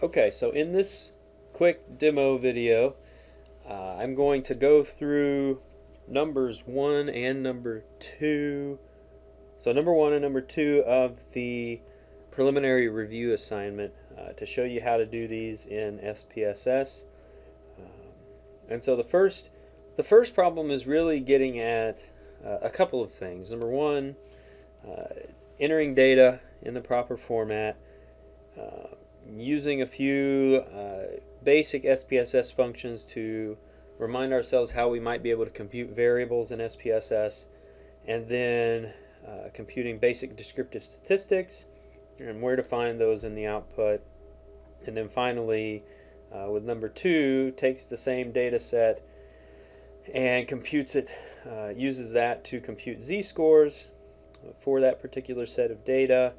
Okay, so in this quick demo video, I'm going to go through numbers 1 and number 2. So number 1 and number 2 of the preliminary review assignment to show you how to do these in SPSS. And so the first problem is really getting at a couple of things. Number 1, entering data in the proper format, using a few basic SPSS functions to remind ourselves how we might be able to compute variables in SPSS, and then computing basic descriptive statistics and where to find those in the output. And then finally, with number 2, takes the same data set and computes it, uses that to compute z-scores for that particular set of data,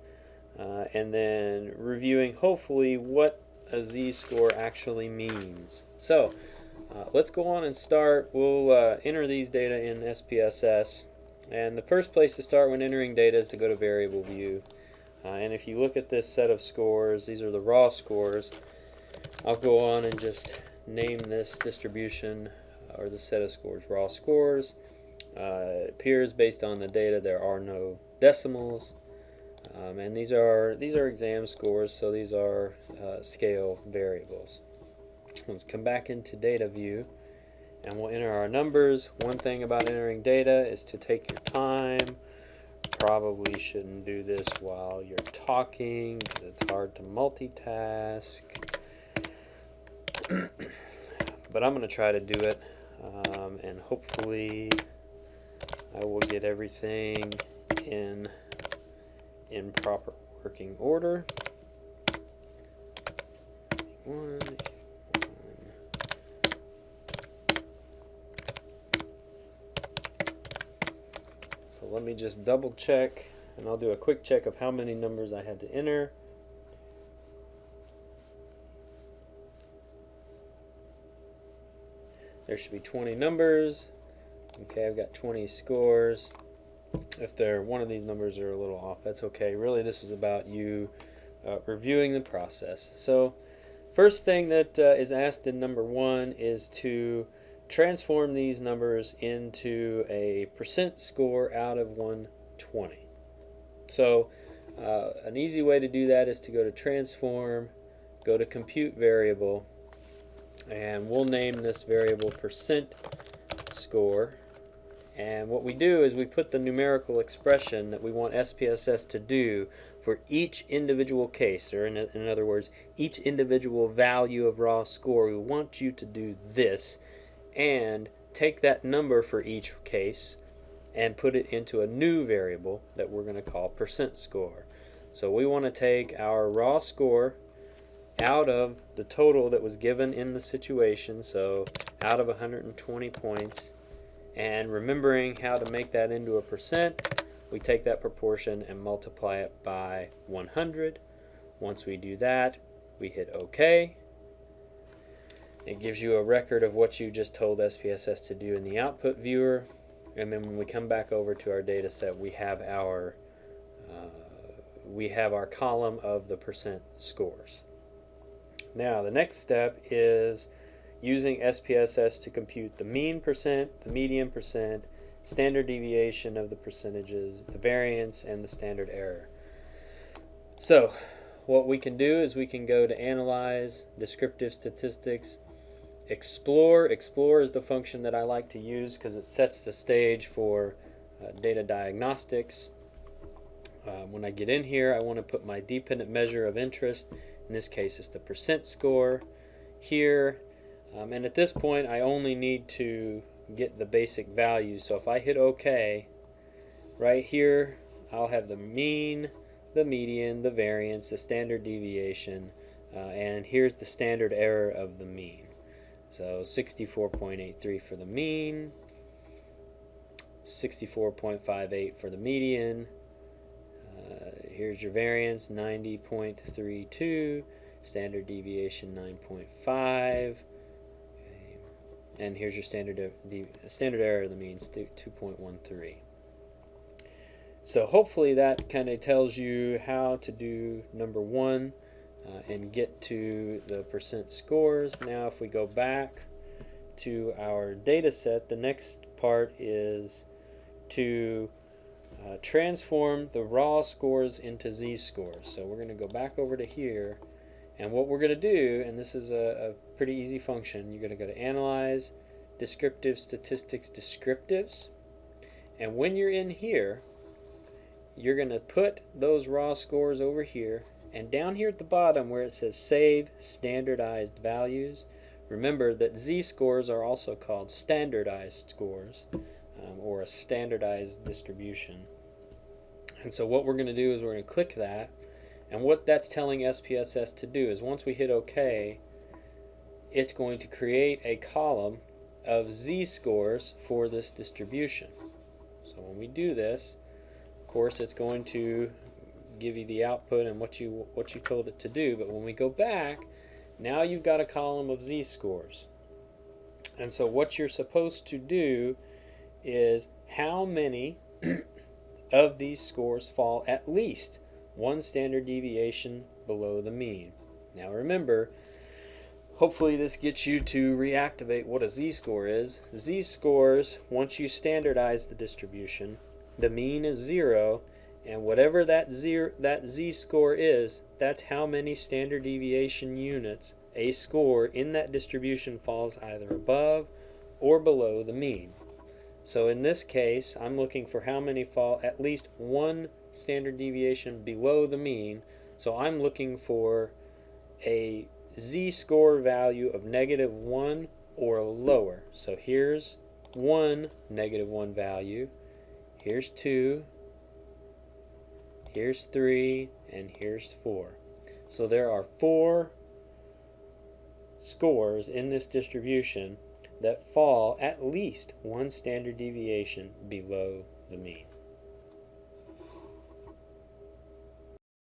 and then reviewing hopefully what a z-score actually means. So let's go on and start. We'll enter these data in SPSS, and the first place to start when entering data is to go to variable view. And if you look at this set of scores, these are the raw scores. I'll go on and just name this distribution or the set of scores raw scores. It appears based on the data there are no decimals, and these are exam scores, so these are scale variables. Let's come back into data view and we'll enter our numbers. One thing about entering data is to take your time. Probably shouldn't do this while you're talking because it's hard to multitask. But I'm going to try to do it, and hopefully I will get everything in proper working order. So let me just double check, and I'll do a quick check of how many numbers I had to enter. There should be 20 numbers. Okay, I've got 20 scores. If one of these numbers are a little off, that's okay. Really, this is about you reviewing the process. So first thing that is asked in number 1 is to transform these numbers into a percent score out of 120. So an easy way to do that is to go to transform, go to compute variable, and we'll name this variable percent score. And what we do is we put the numerical expression that we want SPSS to do for each individual case, or in other words, each individual value of raw score. We want you to do this and take that number for each case and put it into a new variable that we're going to call percent score. So we want to take our raw score out of the total that was given in the situation, so out of 120 points, and remembering how to make that into a percent, we take that proportion and multiply it by 100. Once we do that, we hit OK. It gives you a record of what you just told SPSS to do in the output viewer, and then when we come back over to our data set, we have our column of the percent scores. Now the next step is using SPSS to compute the mean percent, the median percent, standard deviation of the percentages, the variance, and the standard error. So what we can do is we can go to Analyze, Descriptive Statistics, Explore. Explore is the function that I like to use because it sets the stage for data diagnostics. When I get in here, I want to put my dependent measure of interest. In this case, it's the percent score here. And at this point, I only need to get the basic values. So if I hit OK, right here, I'll have the mean, the median, the variance, the standard deviation, and here's the standard error of the mean. So 64.83 for the mean, 64.58 for the median. Here's your variance, 90.32, standard deviation 9.5. And here's your standard error of the mean, 2.13. So hopefully that kind of tells you how to do number 1. and get to the percent scores. Now if we go back to our data set, the next part is to transform the raw scores into z-scores. So we're going to go back over to here, and what we're going to do, and this is a pretty easy function, you're going to go to Analyze, Descriptive Statistics, Descriptives, and when you're in here, you're going to put those raw scores over here, and down here at the bottom where it says Save Standardized Values, remember that z-scores are also called standardized scores, or a standardized distribution. And so what we're going to do is we're going to click that, and what that's telling SPSS to do is once we hit OK, it's going to create a column of z-scores for this distribution. So when we do this, of course it's going to give you the output and what you told it to do, but when we go back, now you've got a column of z-scores. And so what you're supposed to do is how many of these scores fall at least one standard deviation below the mean. Now remember, hopefully this gets you to reactivate what a z-score is. Z-scores, once you standardize the distribution, the mean is 0, and whatever that z-score is, that's how many standard deviation units a score in that distribution falls either above or below the mean. So in this case, I'm looking for how many fall at least one standard deviation below the mean. So I'm looking for a z-score value of -1 or lower. So here's 1 -1 value, here's 2, here's 3, and here's 4. So there are 4 scores in this distribution that fall at least one standard deviation below the mean.